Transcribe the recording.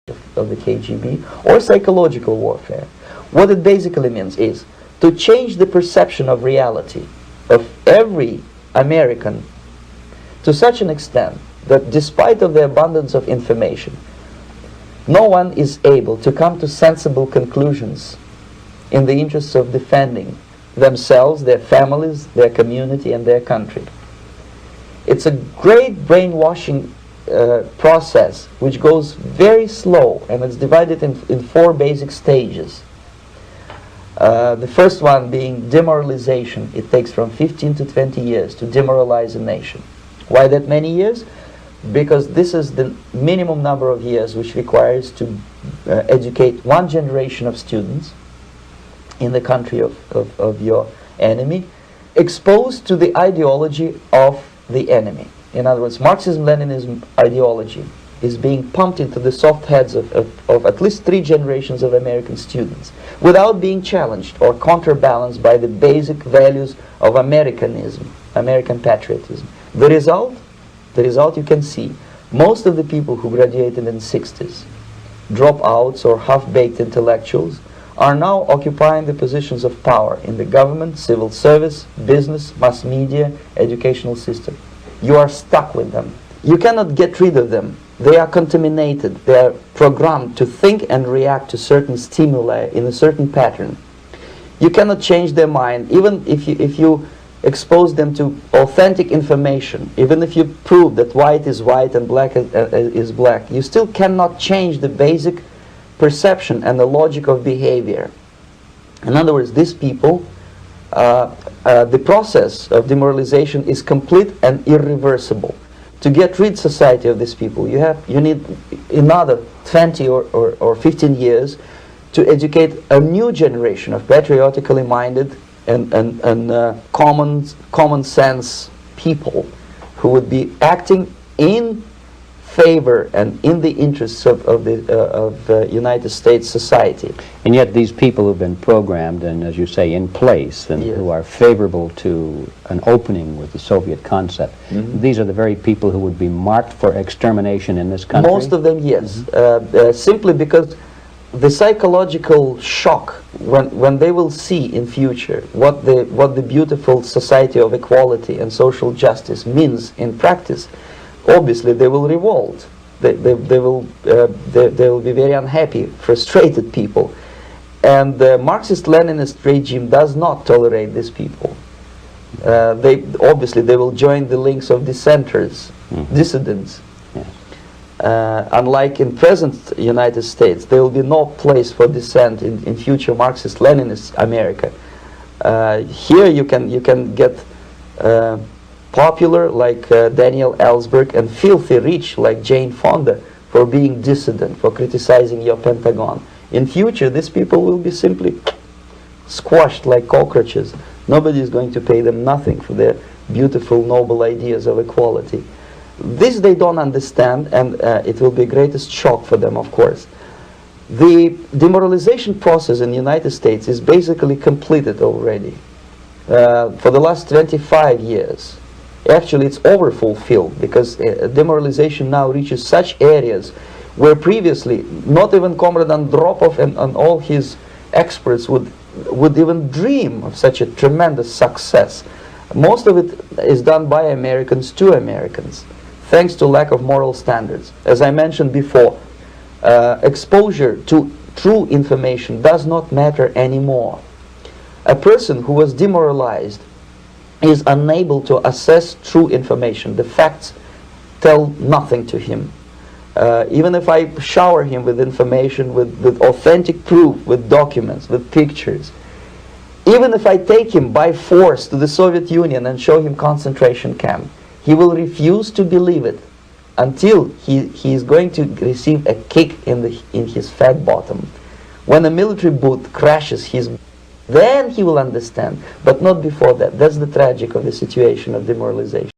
of the KGB, or psychological warfare. What it basically means is to change the perception of reality of every American to such an extent that despite of the abundance of information, no one is able to come to sensible conclusions in the interests of defending themselves, their families, their community, and their country. It's a great brainwashing process which goes very slow, and it's divided in 4 basic stages. The first one being demoralization. It takes from 15 to 20 years to demoralize a nation. Why that many years? Because this is the minimum number of years which requires to educate one generation of students in the country of your enemy, exposed to the ideology of the enemy. In other words, Marxism-Leninism ideology is being pumped into the soft heads of at least 3 generations of American students without being challenged or counterbalanced by the basic values of Americanism, American patriotism. The result you can see. Most of the people who graduated in the 60s, dropouts or half-baked intellectuals, are now occupying the positions of power in the government, civil service, business, mass media, educational system. You are stuck with them. You cannot get rid of them. They are contaminated. They are programmed to think and react to certain stimuli in a certain pattern. You cannot change their mind, even if you expose them to authentic information, even if you prove that white is white and black is black. You still cannot change the basic perception and the logic of behavior. In other words, these people, the process of demoralization is complete and irreversible. To get rid society of these people, you need another 20 or 15 years to educate a new generation of patriotically minded and common sense people who would be acting in favor and in the interests of the United States society. And yet these people who've been programmed and, as you say, in place, and who are favorable to an opening with the Soviet concept, these are the very people who would be marked for extermination in this country? Most of them, yes. Simply because the psychological shock when they will see in future what the beautiful society of equality and social justice means in practice, obviously they will revolt. They will be very unhappy, frustrated people, and the Marxist-Leninist regime does not tolerate these people. They will join the links of dissenters, dissidents. Unlike in present United States, there will be no place for dissent in future Marxist-Leninist America. Here you can get popular like Daniel Ellsberg and filthy rich like Jane Fonda for being dissident, for criticizing your Pentagon. In future, these people will be simply squashed like cockroaches. Nobody is going to pay them nothing for their beautiful, noble ideas of equality. This they don't understand, and it will be the greatest shock for them, of course. The demoralization process in the United States is basically completed already. For the last 25 years. Actually, it's over-fulfilled, because demoralization now reaches such areas where previously not even Comrade Andropov and all his experts would even dream of such a tremendous success. Most of it is done by Americans to Americans, thanks to lack of moral standards. As I mentioned before, exposure to true information does not matter anymore. A person who was demoralized is unable to assess true information. The facts tell nothing to him. Even if I shower him with information, with authentic proof, with documents, with pictures, even if I take him by force to the Soviet Union and show him concentration camp, he will refuse to believe it until he is going to receive a kick in his fat bottom. When a military boot crashes then he will understand, but not before that. That's the tragic of the situation of demoralization.